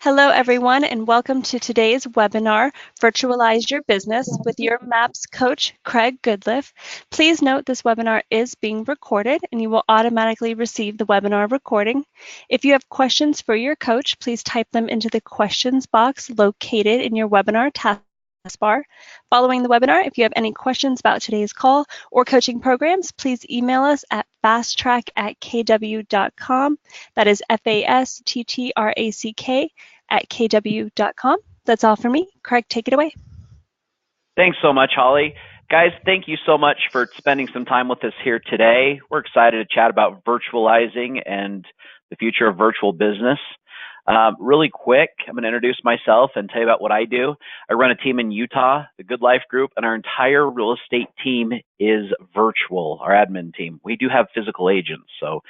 Hello, everyone, and welcome to today's webinar, Virtualize Your Business, with your MAPS coach, Craig Goodliff. Please note this webinar is being recorded, and you will automatically receive the webinar recording. If you have questions for your coach, please type them into the questions box located in your webinar taskbar. Following the webinar, if you have any questions about today's call or coaching programs, please email us at fasttrack@kw.com. That is fasttrack@kw.com. That's all for me. Craig, take it away. Thanks so much, Holly. Guys, thank you so much for spending some time with us here today. We're excited to chat about virtualizing and the future of virtual business. Really quick, I'm going to introduce myself and tell you about what I do. I run a team in Utah, the Good Life Group, and our entire real estate team is virtual, our admin team. We do have physical agents, so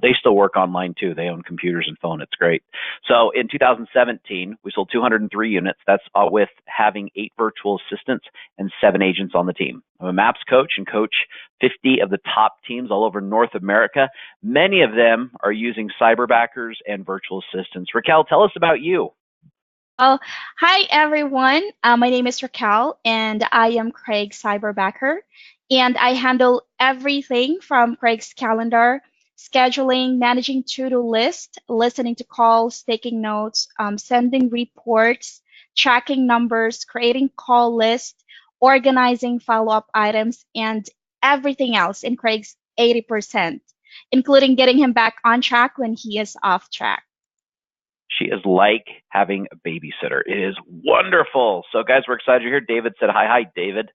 they still work online too. They own computers and phone. It's great. So in 2017, we sold 203 units. That's with having 8 virtual assistants and 7 agents on the team. I'm a MAPS coach and coach 50 of the top teams all over North America. Many of them are using cyberbackers and virtual assistants. Raquel, tell us about you. Well, hi everyone. My name is Raquel, and I am Craig's cyberbacker. And I handle everything from Craig's calendar, scheduling, managing to-do list, listening to calls, taking notes, sending reports, tracking numbers, creating call lists, organizing follow-up items, and everything else in Craig's 80%, including getting him back on track when he is off track. She is like having a babysitter. It is wonderful. So guys, we're excited you're here. David said hi. Hi, David.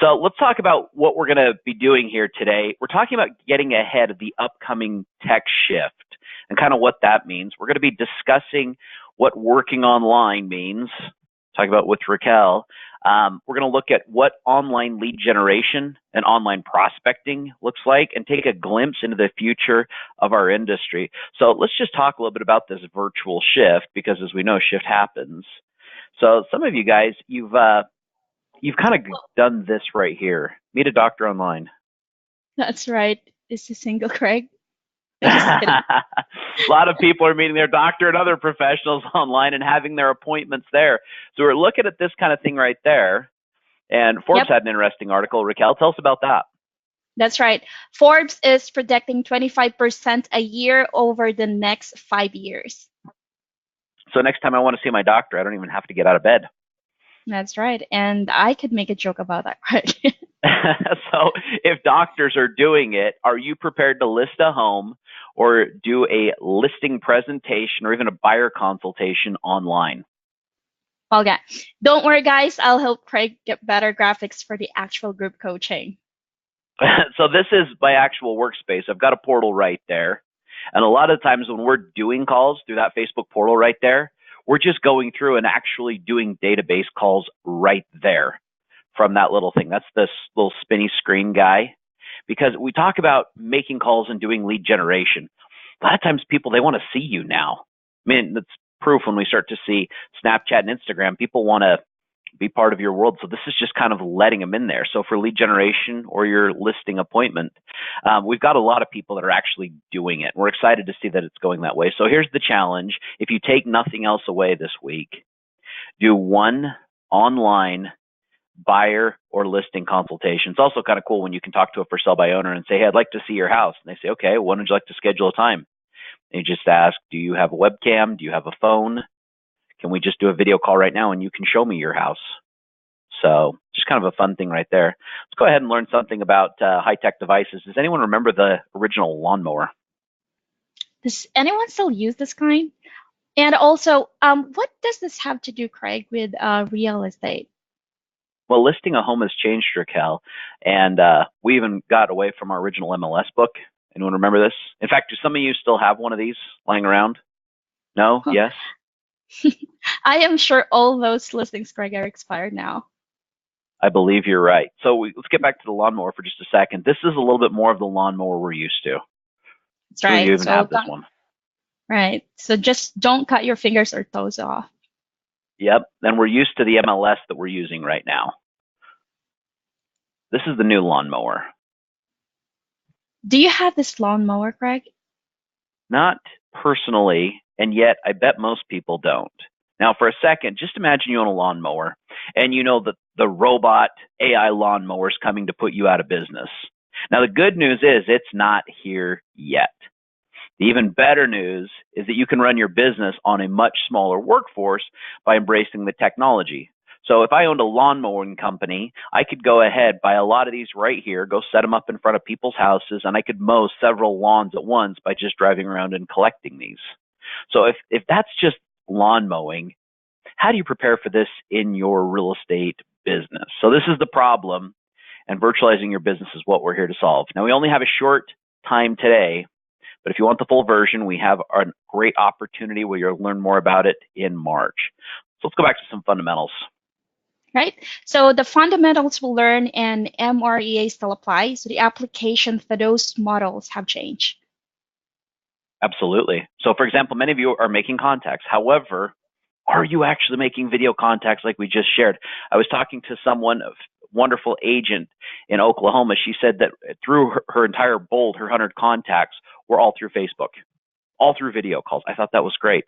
So let's talk about what we're going to be doing here today. We're talking about getting ahead of the upcoming tech shift and kind of what that means. We're going to be discussing what working online means, talk about with Raquel. We're going to look at what online lead generation and online prospecting looks like and take a glimpse into the future of our industry. So let's just talk a little bit about this virtual shift, because as we know, shift happens. So some of you guys, you've kind of done this right here. Meet a doctor online. That's right. Is he single, Craig? A lot of people are meeting their doctor and other professionals online and having their appointments there. So we're looking at this kind of thing right there. And Forbes had an interesting article. Raquel, tell us about that. That's right. Forbes is predicting 25% a year over the next 5 years. So next time I want to see my doctor, I don't even have to get out of bed. That's right. And I could make a joke about that, Craig. So if doctors are doing it, are you prepared to list a home or do a listing presentation or even a buyer consultation online? Well, yeah. Don't worry, guys. I'll help Craig get better graphics for the actual group coaching. So this is my actual workspace. I've got a portal right there. And a lot of times when we're doing calls through that Facebook portal right there, we're just going through and actually doing database calls right there from that little thing. That's this little spinny screen guy. Because we talk about making calls and doing lead generation. A lot of times people, they want to see you now. I mean, that's proof when we start to see Snapchat and Instagram. People want to be part of your world. So this is just kind of letting them in there. So for lead generation or your listing appointment, we've got a lot of people that are actually doing it. We're excited to see that it's going that way. So here's the challenge. If you take nothing else away this week, do one online buyer or listing consultation. It's also kind of cool when you can talk to a for sale by owner and say, hey, I'd like to see your house. And they say, okay, when would you like to schedule a time? And you just ask, do you have a webcam? Do you have a phone? Can we just do a video call right now and you can show me your house? So just kind of a fun thing right there. Let's go ahead and learn something about high-tech devices. Does anyone remember the original Lawn Mower? Does anyone still use this kind? And also, what does this have to do, Craig, with real estate? Well, listing a home has changed, Raquel, and we even got away from our original MLS book. Anyone remember this? In fact, do some of you still have one of these lying around? No? Yes? I am sure all those listings, Craig, are expired now. I believe you're right. So let's get back to the lawnmower for just a second. This is a little bit more of the lawnmower we're used to. That's right. You even have this one. Right. So just don't cut your fingers or toes off. Yep. And we're used to the MLS that we're using right now. This is the new lawnmower. Do you have this lawnmower, Craig? Not personally, and yet I bet most people don't. Now, for a second, just imagine you own a lawnmower, and you know that the robot AI lawnmower is coming to put you out of business. Now, the good news is it's not here yet. The even better news is that you can run your business on a much smaller workforce by embracing the technology. So if I owned a lawn mowing company, I could go ahead, buy a lot of these right here, go set them up in front of people's houses, and I could mow several lawns at once by just driving around and collecting these. So if that's just lawn mowing, how do you prepare for this in your real estate business? So this is the problem, and virtualizing your business is what we're here to solve. Now, we only have a short time today, but if you want the full version, we have a great opportunity where you'll learn more about it in March. So let's go back to some fundamentals. Right. So the fundamentals we'll learn in MREA still apply. So the application for those models have changed. Absolutely. So for example, many of you are making contacts. However, are you actually making video contacts like we just shared? I was talking to someone, a wonderful agent in Oklahoma. She said that through her entire bold, her 100 contacts were all through Facebook, all through video calls. I thought that was great.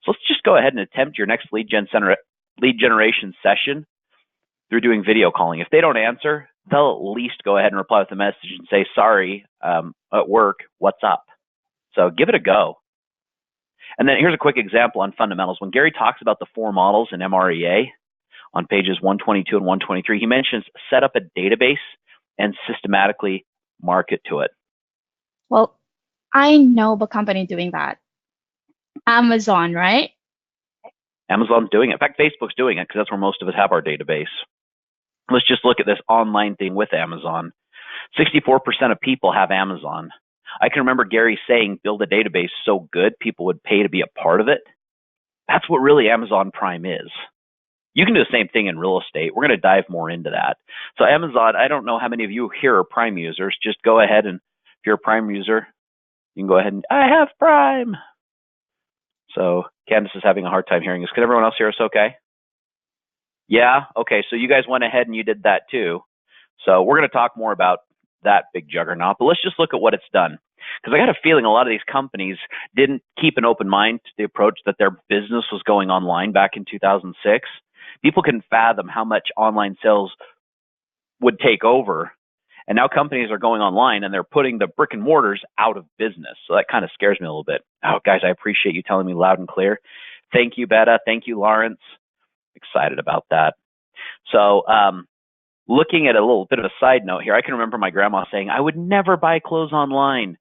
So let's just go ahead and attempt your next lead generation session through doing video calling. If they don't answer, they'll at least go ahead and reply with a message and say, sorry, at work, what's up? So give it a go. And then here's a quick example on fundamentals. When Gary talks about the 4 models in MREA on pages 122 and 123, he mentions set up a database and systematically market to it. Well, I know of a company doing that. Amazon, right? Amazon's doing it. In fact, Facebook's doing it because that's where most of us have our database. Let's just look at this online thing with Amazon. 64% of people have Amazon. I can remember Gary saying, build a database so good people would pay to be a part of it. That's what really Amazon Prime is. You can do the same thing in real estate. We're going to dive more into that. So Amazon, I don't know how many of you here are Prime users. Just go ahead and if you're a Prime user, you can go ahead and, I have Prime. So Candace is having a hard time hearing us. Can everyone else hear us okay? Yeah? Okay, so you guys went ahead and you did that too. So we're going to talk more about that big juggernaut, but let's just look at what it's done. Because I got a feeling a lot of these companies didn't keep an open mind to the approach that their business was going online back in 2006. People couldn't fathom how much online sales would take over. And now companies are going online and they're putting the brick and mortars out of business. So that kind of scares me a little bit. Oh, guys, I appreciate you telling me loud and clear. Thank you, Betta. Thank you, Lawrence. Excited about that. So looking at a little bit of a side note here, I can remember my grandma saying, I would never buy clothes online.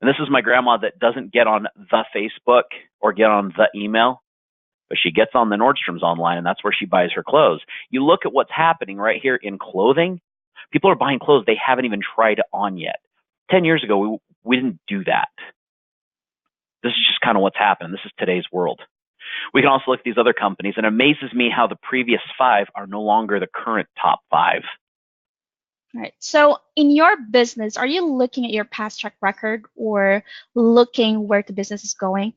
And this is my grandma that doesn't get on the Facebook or get on the email, but she gets on the Nordstrom's online, and that's where she buys her clothes. You look at what's happening right here in clothing. People are buying clothes they haven't even tried on yet. 10 years ago, we didn't do that. This is just kind of what's happened. This is today's world. We can also look at these other companies, and it amazes me how the previous 5 are no longer the current top 5. Right. So in your business, are you looking at your past track record or looking where the business is going?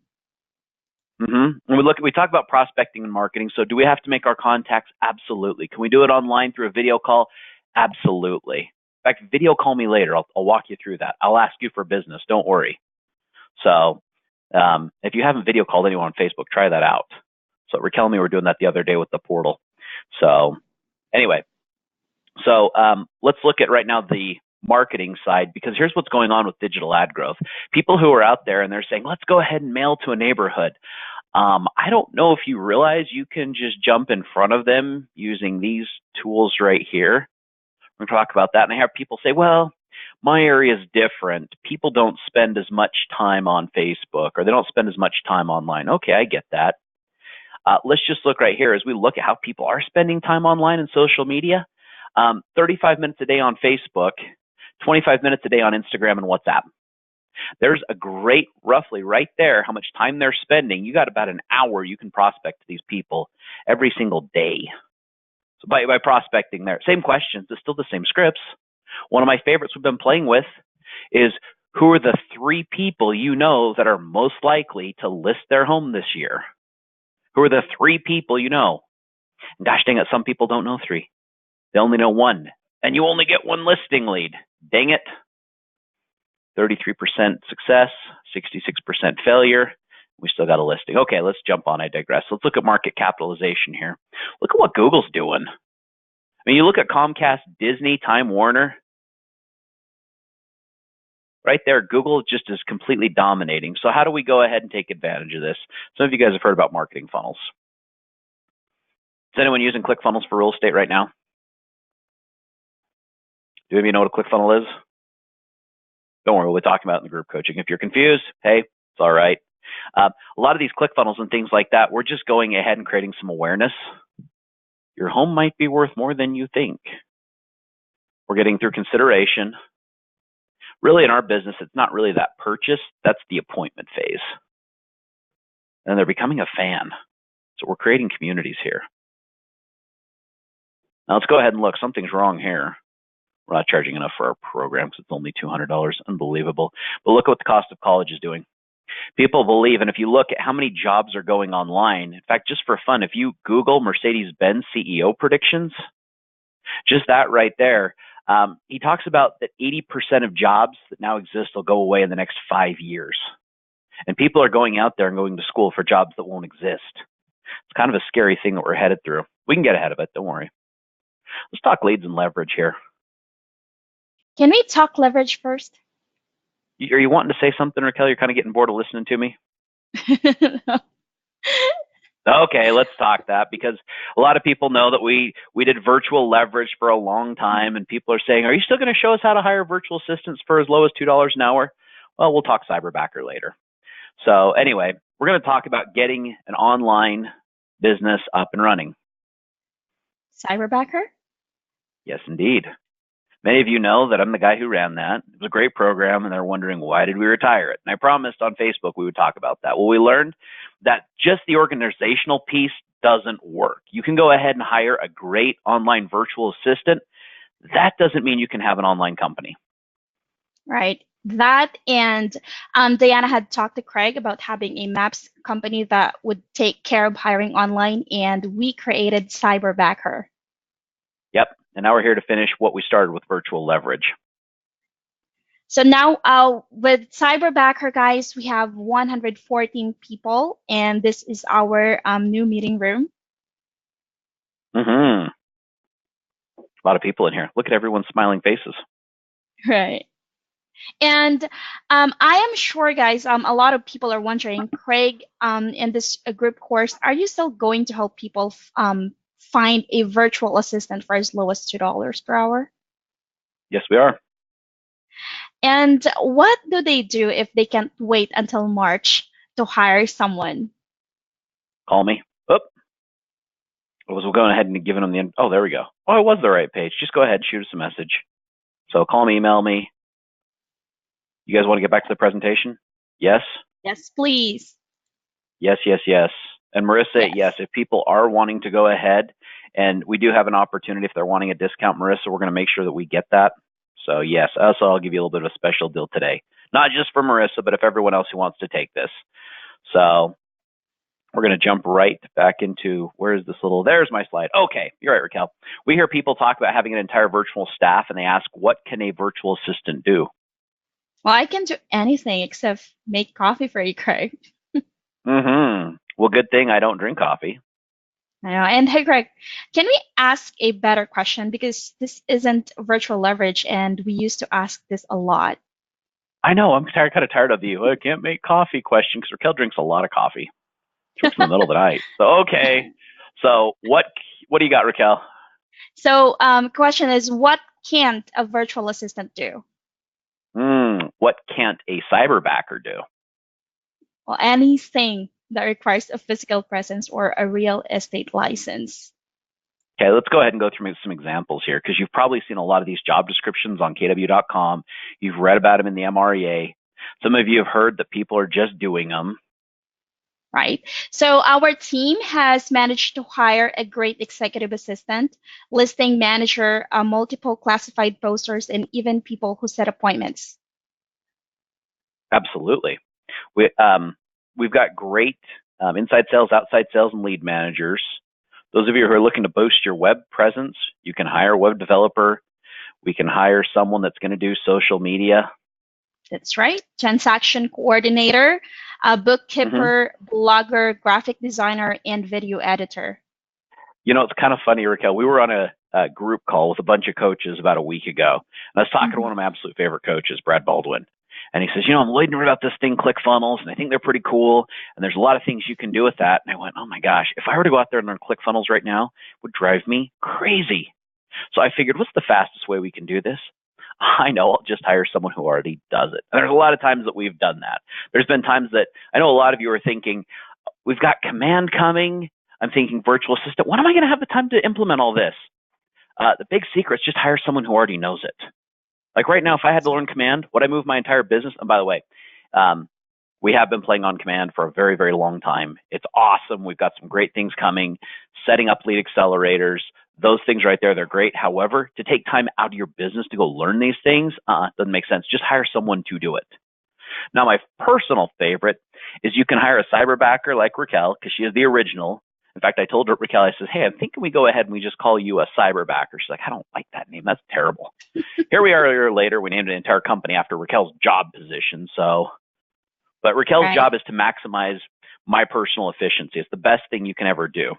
And we talk about prospecting and marketing. So do we have to make our contacts? Absolutely. Can we do it online through a video call? Absolutely. In fact, video call me later. I'll walk you through that. I'll ask you for business. Don't worry. So if you haven't video called anyone on Facebook, try that out. So Raquel and me were doing that the other day with the portal. So anyway, so let's look at right now the marketing side, because here's what's going on with digital ad growth. People who are out there and they're saying, let's go ahead and mail to a neighborhood. I don't know if you realize you can just jump in front of them using these tools right here. We're going to talk about that. And I have people say, well, my area is different. People don't spend as much time on Facebook, or they don't spend as much time online. Okay, I get that. Let's just look right here as we look at how people are spending time online and social media. 35 minutes a day on Facebook, 25 minutes a day on Instagram and WhatsApp. There's a great, roughly right there, how much time they're spending. You got about an hour you can prospect to these people every single day. So by prospecting there, same questions, it's still the same scripts. One of my favorites we've been playing with is, who are the 3 people you know that are most likely to list their home this year? Who are the 3 people you know? And gosh dang it, some people don't know 3. They only know 1. And you only get 1 listing lead. Dang it. 33% success, 66% failure. We still got a listing. Okay, let's jump on. I digress. Let's look at market capitalization here. Look at what Google's doing. I mean, you look at Comcast, Disney, Time Warner. Right there, Google just is completely dominating. So how do we go ahead and take advantage of this? Some of you guys have heard about marketing funnels. Is anyone using ClickFunnels for real estate right now? Do any of you know what a ClickFunnels is? Don't worry, we'll be talking about it in the group coaching. If you're confused, hey, it's all right. A lot of these ClickFunnels and things like that, we're just going ahead and creating some awareness. Your home might be worth more than you think. We're getting through consideration. Really, in our business, it's not really that purchase. That's the appointment phase. And they're becoming a fan. So we're creating communities here. Now let's go ahead and look. Something's wrong here. We're not charging enough for our program because it's only $200. Unbelievable. But look at what the cost of college is doing. People believe, and if you look at how many jobs are going online, in fact, just for fun, if you Google Mercedes-Benz CEO predictions, just that right there, he talks about that 80% of jobs that now exist will go away in the next 5 years. And people are going out there and going to school for jobs that won't exist. It's kind of a scary thing that we're headed through. We can get ahead of it, don't worry. Let's talk leads and leverage here. Can we talk leverage first? Are you wanting to say something, Raquel? You're kind of getting bored of listening to me? No. Okay, let's talk that, because a lot of people know that we did virtual leverage for a long time, and people are saying, are you still going to show us how to hire virtual assistants for as low as $2 an hour? Well, we'll talk cyberbacker later. So anyway, we're going to talk about getting an online business up and running. Cyberbacker? Yes, indeed. Many of you know that I'm the guy who ran that. It was a great program, and they're wondering, why did we retire it? And I promised on Facebook we would talk about that. Well, we learned that just the organizational piece doesn't work. You can go ahead and hire a great online virtual assistant. That doesn't mean you can have an online company. Right. That and Diana had talked to Craig about having a maps company that would take care of hiring online, and we created Cyberbacker. Yep. And now we're here to finish what we started with virtual leverage. So now with Cyberbacker, guys, we have 114 people, and this is our new meeting room. A lot of people in here. Look at everyone's smiling faces. Right. And I am sure, guys, a lot of people are wondering, Craig, in this group course, are you still going to help people find a virtual assistant for as low as $2 per hour? Yes, we are. And what do they do if they can't wait until March to hire someone? Call me. Oh, we're going ahead and giving them the, oh, there we go. Oh, it was the right page. Just go ahead and shoot us a message. So call me, email me. You guys want to get back to the presentation? Yes? Yes, please. Yes, yes, yes. And Marissa, yes, if people are wanting to go ahead, and we do have an opportunity if they're wanting a discount, Marissa, we're going to make sure that we get that. So yes, also I'll give you a little bit of a special deal today. Not just for Marissa, but if everyone else who wants to take this. So we're going to jump right back into, where's this little, there's my slide. Okay, you're right, Raquel. We hear people talk about having an entire virtual staff, and they ask, what can a virtual assistant do? Well, I can do anything except make coffee for you, Craig. Well, good thing I don't drink coffee. I know. And hey, Craig, can we ask a better question? Because this isn't virtual leverage, and we used to ask this a lot. I know. I'm kind of tired of the I can't make coffee question, because Raquel drinks a lot of coffee. She works in the middle of the night. So, okay. So what do you got, Raquel? So question is, what can't a virtual assistant do? What can't a cyberbacker do? Well, anything that requires a physical presence or a real estate license. Okay, let's go ahead and go through some examples here, because you've probably seen a lot of these job descriptions on kw.com. You've read about them in the MREA. Some of you have heard that people are just doing them. Right. So our team has managed to hire a great executive assistant, listing manager, multiple classified posters, and even people who set appointments. Absolutely. We've got great inside sales, outside sales, and lead managers. Those of you who are looking to boost your web presence, you can hire a web developer. We can hire someone that's going to do social media. That's right. Transaction coordinator. a bookkeeper, blogger, graphic designer, and video editor. You know, it's kind of funny, Raquel. We were on a group call with a bunch of coaches about a week ago. And I was talking to one of my absolute favorite coaches, Brad Baldwin. And he says, you know, I'm learning about this thing, ClickFunnels, and I think they're pretty cool. And there's a lot of things you can do with that. And I went, oh my gosh, if I were to go out there and learn ClickFunnels right now, it would drive me crazy. So I figured, what's the fastest way we can do this? I know, I'll just hire someone who already does it. And there's a lot of times that we've done that. There's been times that I know a lot of you are thinking, we've got Command coming. I'm thinking virtual assistant. When am I going to have the time to implement all this? The big secret is just hire someone who already knows it. Like right now, if I had to learn Command, would I move my entire business? And by the way, we have been playing on Command for a very, very long time. It's awesome. We've got some great things coming, setting up lead accelerators. Those things right there, they're great. However, to take time out of your business to go learn these things doesn't make sense. Just hire someone to do it. Now, my personal favorite is you can hire a cyberbacker like Raquel because she is the original. In fact, I told Raquel, I said, hey, I'm thinking we go ahead and we just call you a cyberbacker. She's like, I don't like that name. That's terrible. Here we are a year later. We named an entire company after Raquel's job position. But Raquel's job is to maximize my personal efficiency. It's the best thing you can ever do.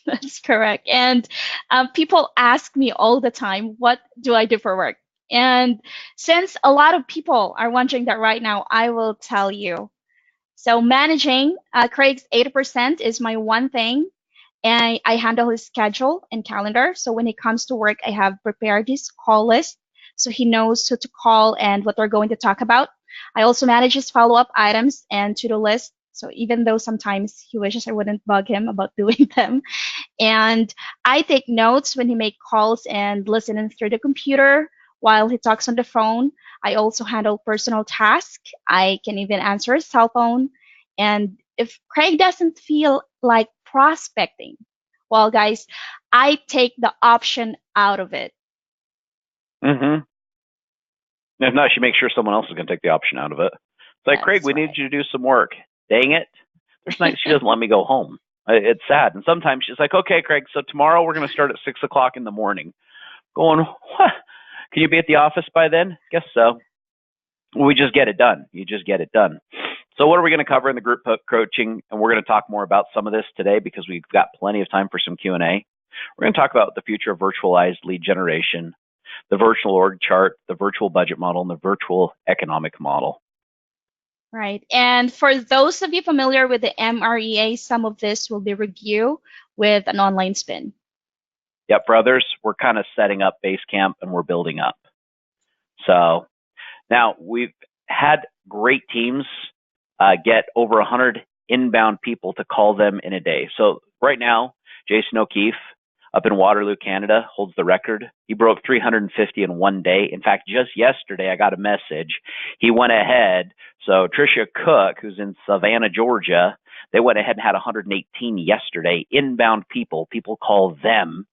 That's correct. And people ask me all the time, what do I do for work? And since a lot of people are wondering that right now, I will tell you. So managing Craig's 80% is my one thing. And I handle his schedule and calendar. So when it comes to work, I have prepared his call list so he knows who to call and what they're going to talk about. I also manage his follow-up items and to-do list. So even though sometimes he wishes I wouldn't bug him about doing them. And I take notes when he makes calls and listening through the computer while he talks on the phone. I also handle personal tasks. I can even answer his cell phone. And if Craig doesn't feel like prospecting, well, guys, I take the option out of it. If not, she makes sure someone else is going to take the option out of it. It's like, Craig, we need you to do some work. Dang it. There's nights she doesn't let me go home. It's sad. And sometimes she's like, okay, Craig, so tomorrow we're going to start at 6 o'clock in the morning. Going, what? Can you be at the office by then? Guess so. We just get it done. You just get it done. So what are we going to cover in the group coaching? And we're going to talk more about some of this today because we've got plenty of time for some Q&A. We're going to talk about the future of virtualized lead generation, the virtual org chart, the virtual budget model, and the virtual economic model. Right. And for those of you familiar with the MREA, some of this will be reviewed with an online spin. Yep, for others, we're kind of setting up Basecamp and we're building up. So now we've had great teams get over 100 inbound people to call them in a day. So right now, Jason O'Keefe up in Waterloo, Canada, holds the record. He broke 350 in one day. In fact, just yesterday, I got a message. He went ahead. So Tricia Cook, who's in Savannah, Georgia, they went ahead and had 118 yesterday. Inbound people call them.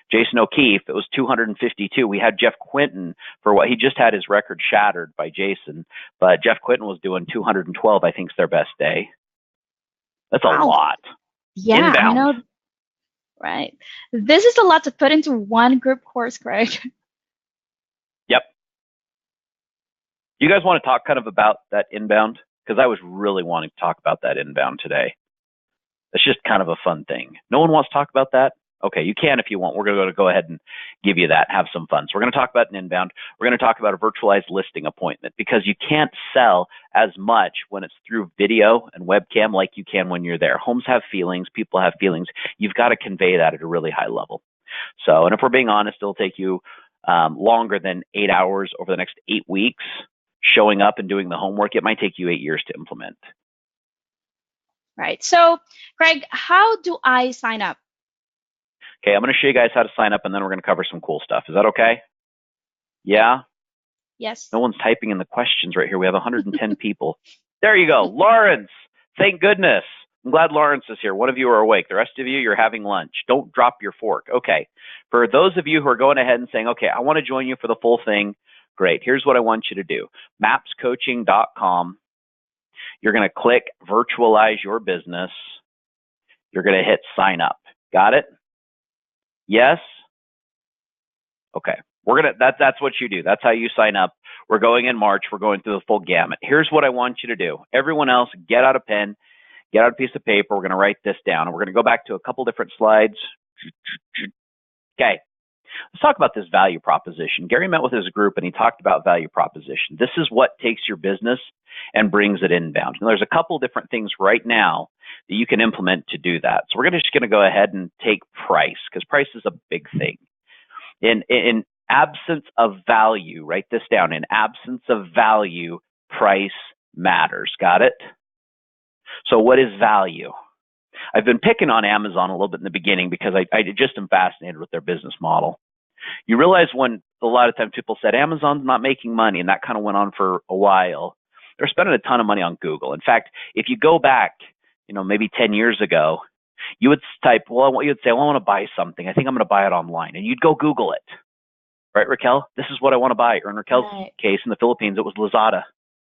Jason O'Keefe, it was 252. We had Jeff Quinton for what he just had his record shattered by Jason, but Jeff Quinton was doing 212. I think is their best day. That's a lot. Yeah, inbound. I know. Right. This is a lot to put into one group course, Craig. Yep. You guys want to talk kind of about that inbound? Because I was really wanting to talk about that inbound today. It's just kind of a fun thing. No one wants to talk about that? Okay, you can if you want. We're going to go ahead and give you that, have some fun. So we're going to talk about an inbound. We're going to talk about a virtualized listing appointment because you can't sell as much when it's through video and webcam like you can when you're there. Homes have feelings. People have feelings. You've got to convey that at a really high level. So, and if we're being honest, it'll take you longer than 8 hours over the next 8 weeks showing up and doing the homework. It might take you 8 years to implement. Right. So, Craig, how do I sign up? Okay, I'm going to show you guys how to sign up, and then we're going to cover some cool stuff. Is that okay? Yeah? Yes. No one's typing in the questions right here. We have 110 people. There you go. Lawrence, thank goodness. I'm glad Lawrence is here. One of you are awake. The rest of you, you're having lunch. Don't drop your fork. Okay. For those of you who are going ahead and saying, okay, I want to join you for the full thing, great. Here's what I want you to do. mapscoaching.com. You're going to click Virtualize Your Business. You're going to hit Sign Up. Got it? Yes? Okay. That's what you do. That's how you sign up. We're going in March. We're going through the full gamut. Here's what I want you to do. Everyone else, get out a pen, get out a piece of paper. We're going to write this down. And we're going to go back to a couple different slides. Okay. Let's talk about this value proposition. Gary met with his group and he talked about value proposition. This is what takes your business and brings it inbound. And there's a couple different things right now that you can implement to do that. So we're just going to go ahead and take price, because price is a big thing. In absence of value, write this down. In absence of value, price matters. Got it? So what is value? I've been picking on Amazon a little bit in the beginning because I just am fascinated with their business model. You realize when a lot of times people said Amazon's not making money, and that kind of went on for a while. They're spending a ton of money on Google. In fact, if you go back, maybe 10 years ago, you would type, you would say, I want to buy something. I think I'm going to buy it online. And you'd go Google it. Right, Raquel? This is what I want to buy. Or in Raquel's case in the Philippines, it was Lazada.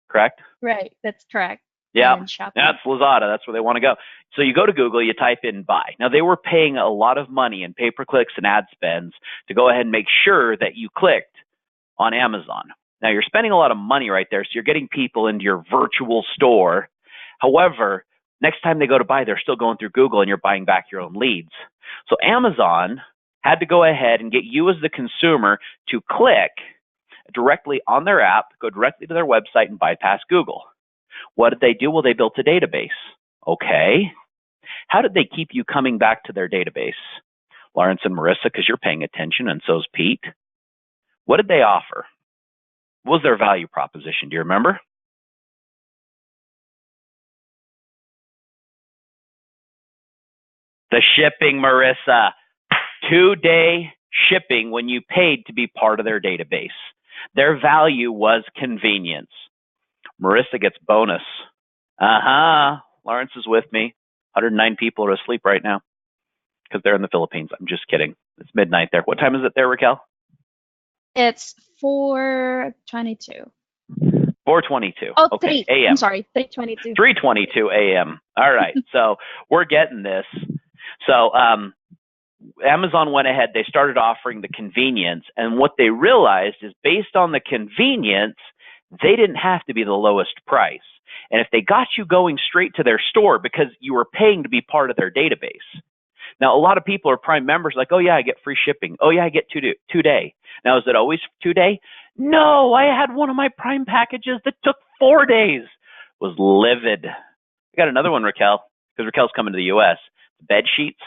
Correct? Right. That's correct. Yeah, that's Lazada. That's where they want to go. So you go to Google, you type in buy. Now, they were paying a lot of money in pay-per-clicks and ad spends to go ahead and make sure that you clicked on Amazon. Now, you're spending a lot of money right there, so you're getting people into your virtual store. However, next time they go to buy, they're still going through Google, and you're buying back your own leads. So Amazon had to go ahead and get you as the consumer to click directly on their app, go directly to their website, and bypass Google. What did they do? Well, they built a database. Okay. How did they keep you coming back to their database? Lawrence and Marissa, because you're paying attention, and so's Pete. What did they offer? What was their value proposition? Do you remember? The shipping, Marissa. 2-day shipping when you paid to be part of their database. Their value was convenience. Marissa gets bonus. Lawrence is with me. 109 people are asleep right now because they're in the Philippines. I'm just kidding. It's midnight there. What time is it there, Raquel? It's 4:22. 4:22. Oh, okay. 3. AM. I'm sorry, 3:22. 3:22 AM. All right. So we're getting this. So Amazon went ahead. They started offering the convenience. And what they realized is based on the convenience, they didn't have to be the lowest price. And if they got you going straight to their store because you were paying to be part of their database. Now, a lot of people are Prime members like, oh, yeah, I get free shipping. Oh, yeah, I get 2-day. Now, is it always 2-day? No, I had one of my Prime packages that took 4 days. It was livid. I got another one, Raquel, because Raquel's coming to the U.S. Bed sheets.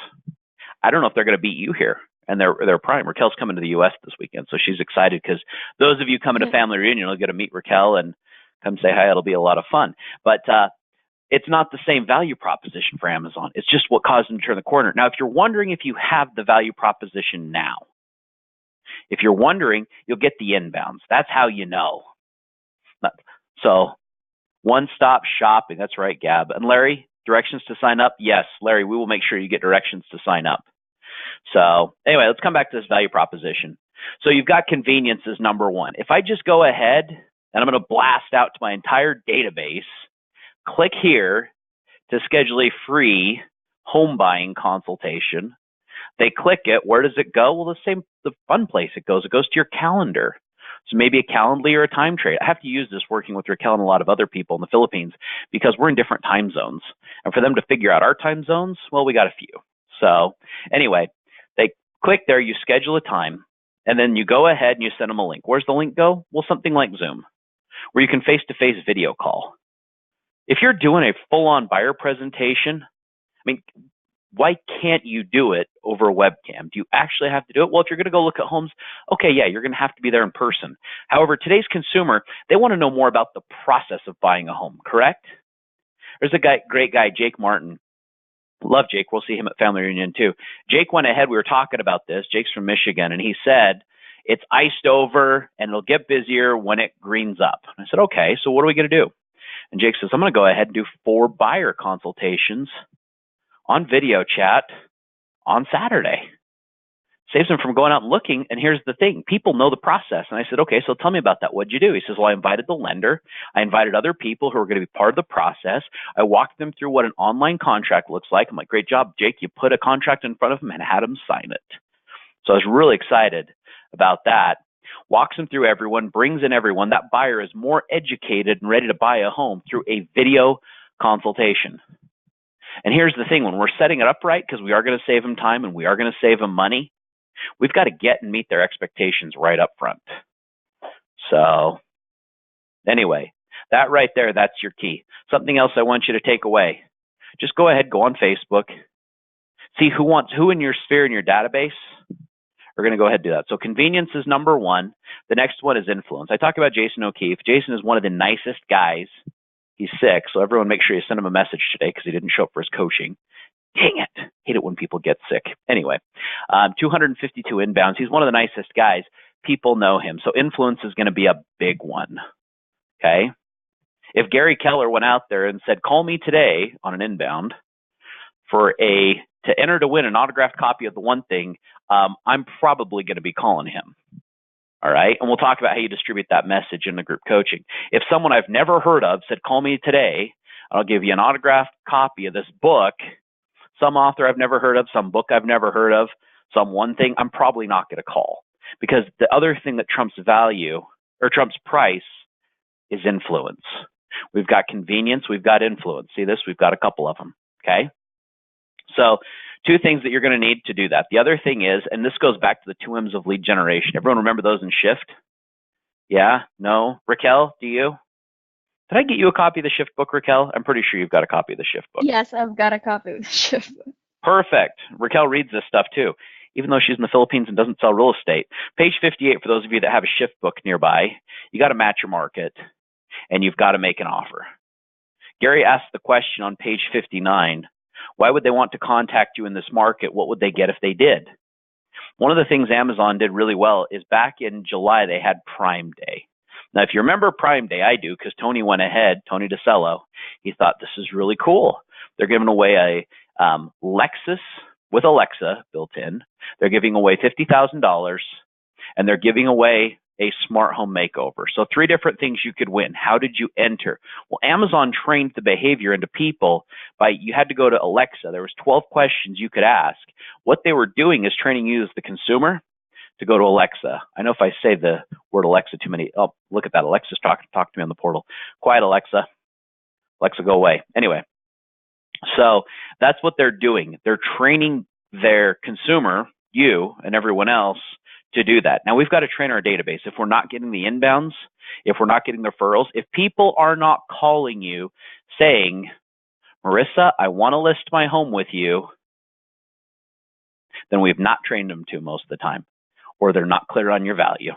I don't know if they're going to beat you here. And they're Prime. Raquel's coming to the U.S. this weekend, so she's excited because those of you coming to Family Reunion will get to meet Raquel and come say hi. It'll be a lot of fun. But it's not the same value proposition for Amazon. It's just what caused them to turn the corner. Now, if you're wondering if you have the value proposition now, if you're wondering, you'll get the inbounds. That's how you know. So one-stop shopping. That's right, Gab. And Larry, directions to sign up? Yes, Larry, we will make sure you get directions to sign up. So anyway, let's come back to this value proposition. So you've got convenience as number one. If I just go ahead and I'm going to blast out to my entire database, click here to schedule a free home buying consultation. They click it. Where does it go? Well, the fun place it goes to your calendar. So maybe a Calendly or a time trade. I have to use this working with Raquel and a lot of other people in the Philippines because we're in different time zones. And for them to figure out our time zones, well, we got a few. So anyway, they click there, you schedule a time, and then you go ahead and you send them a link. Where's the link go? Well, something like Zoom, where you can face-to-face video call. If you're doing a full-on buyer presentation, I mean, why can't you do it over a webcam? Do you actually have to do it? Well, if you're going to go look at homes, okay, yeah, you're going to have to be there in person. However, today's consumer, they want to know more about the process of buying a home, correct? There's a great guy, Jake Martin. Love Jake. We'll see him at Family Reunion too. Jake went ahead. We were talking about this. Jake's from Michigan, and he said, it's iced over, and it'll get busier when it greens up. I said, okay, so what are we going to do? And Jake says, I'm going to go ahead and do 4 buyer consultations on video chat on Saturday. Saves them from going out and looking. And here's the thing. People know the process. And I said, okay, so tell me about that. What'd you do? He says, well, I invited the lender. I invited other people who are going to be part of the process. I walked them through what an online contract looks like. I'm like, great job, Jake. You put a contract in front of them and had them sign it. So I was really excited about that. walks them through everyone, brings in everyone. That buyer is more educated and ready to buy a home through a video consultation. And here's the thing, when we're setting it up right, because we are going to save them time and we are going to save them money, we've got to get and meet their expectations right up front. So anyway, that right there, that's your key. Something else I want you to take away. Just go ahead, go on Facebook, see who in your sphere, in your database, are going to go ahead and do that. So convenience is number one. The next one is influence. I talk about Jason O'Keefe. Jason is one of the nicest guys. He's sick, so everyone make sure you send him a message today because he didn't show up for his coaching. Dang it. Hate it when people get sick. Anyway, 252 inbounds. He's one of the nicest guys. People know him. So influence is going to be a big one. Okay? If Gary Keller went out there and said, call me today on an inbound to enter to win an autographed copy of the one thing, I'm probably going to be calling him. All right? And we'll talk about how you distribute that message in the group coaching. If someone I've never heard of said, call me today, I'll give you an autographed copy of this book, some author I've never heard of, some book I've never heard of, some one thing, I'm probably not going to call. Because the other thing that trumps value or trumps price is influence. We've got convenience, we've got influence. See this? We've got a couple of them. Okay? So two things that you're going to need to do that. The other thing is, and this goes back to the 2 M's of lead generation. Everyone remember those in Shift? Yeah? No? Raquel, do you? Did I get you a copy of the Shift book, Raquel? I'm pretty sure you've got a copy of the Shift book. Yes, I've got a copy of the Shift book. Perfect. Raquel reads this stuff too, even though she's in the Philippines and doesn't sell real estate. Page 58, for those of you that have a Shift book nearby, you got to match your market and you've got to make an offer. Gary asked the question on page 59, why would they want to contact you in this market? What would they get if they did? One of the things Amazon did really well is back in July, they had Prime Day. Now, if you remember Prime Day, I do, because Tony went ahead, Tony DeCello, he thought this is really cool. They're giving away a Lexus with Alexa built in. They're giving away $50,000, and they're giving away a smart home makeover. So 3 different things you could win. How did you enter? Well, Amazon trained the behavior into people by, you had to go to Alexa. There was 12 questions you could ask. What they were doing is training you as the consumer to go to Alexa. I know if I say the word Alexa too many, oh, look at that. Alexa's talk to me on the portal. Quiet, Alexa. Alexa, go away. Anyway, so that's what they're doing. They're training their consumer, you and everyone else, to do that. Now, we've got to train our database. If we're not getting the inbounds, if we're not getting the referrals, if people are not calling you saying, Marissa, I want to list my home with you, then we've not trained them to most of the time, or they're not clear on your value.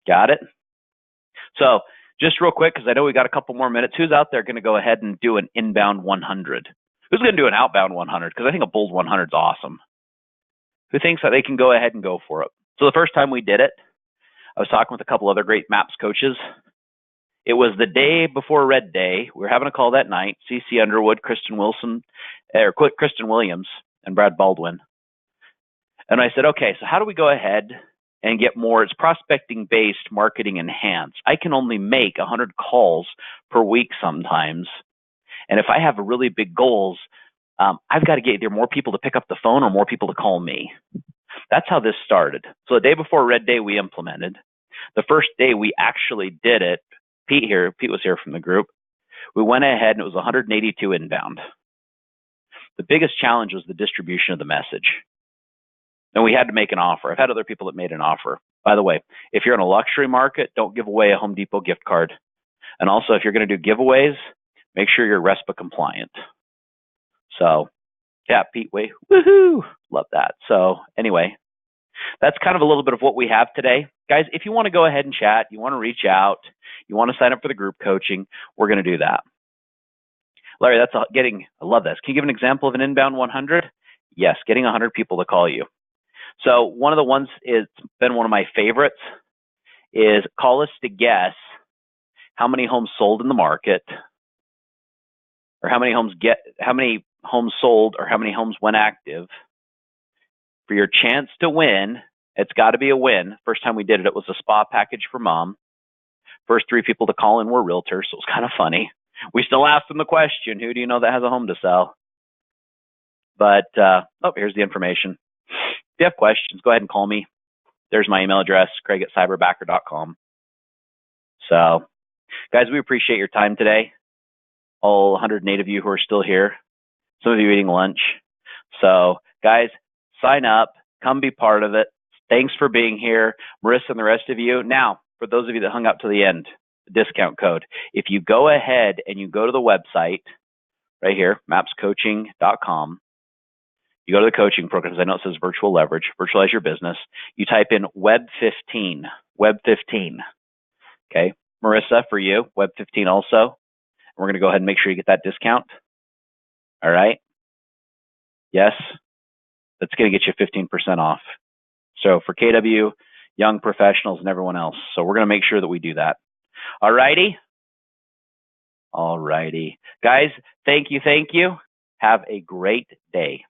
Got it? So just real quick, because I know we got a couple more minutes, who's out there going to go ahead and do an inbound 100? Who's going to do an outbound 100? Because I think a bold 100 is awesome. Who thinks that they can go ahead and go for it? So the first time we did it, I was talking with a couple other great MAPS coaches. It was the day before Red Day. We were having a call that night. CC Underwood, Kristen Williams, and Brad Baldwin. And I said, okay, so how do we go ahead and get more? It's prospecting-based, marketing enhanced. I can only make 100 calls per week sometimes. And if I have really big goals, I've got to get either more people to pick up the phone or more people to call me. That's how this started. So the day before Red Day, we implemented. The first day we actually did it, Pete was here from the group. We went ahead and it was 182 inbound. The biggest challenge was the distribution of the message. And we had to make an offer. I've had other people that made an offer. By the way, if you're in a luxury market, don't give away a Home Depot gift card. And also, if you're going to do giveaways, make sure you're RESPA compliant. So, yeah, Pete, woohoo, love that. So anyway, that's kind of a little bit of what we have today. Guys, if you want to go ahead and chat, you want to reach out, you want to sign up for the group coaching, we're going to do that. Larry, I love this. Can you give an example of an inbound 100? Yes, getting 100 people to call you. So one of the ones it's been one of my favorites is call us to guess how many homes sold in the market, or how many homes sold, or how many homes went active. For your chance to win, it's got to be a win. First time we did it, it was a spa package for mom. First 3 people to call in were realtors, so it was kind of funny. We still asked them the question, who do you know that has a home to sell? But, here's the information. If you have questions, go ahead and call me. There's my email address, craig@cyberbacker.com. So, guys, we appreciate your time today. All 108 of you who are still here. Some of you eating lunch. So, guys, sign up. Come be part of it. Thanks for being here. Marissa and the rest of you. Now, for those of you that hung up to the end, the discount code. If you go ahead and you go to the website right here, mapscoaching.com, you go to the coaching programs. I know it says virtual leverage, virtualize your business. You type in Web15, Web15. Okay. Marissa, for you, Web15 also. We're going to go ahead and make sure you get that discount. All right. Yes. That's going to get you 15% off. So for KW, young professionals, and everyone else. So we're going to make sure that we do that. All righty. All righty. Guys, thank you. Have a great day.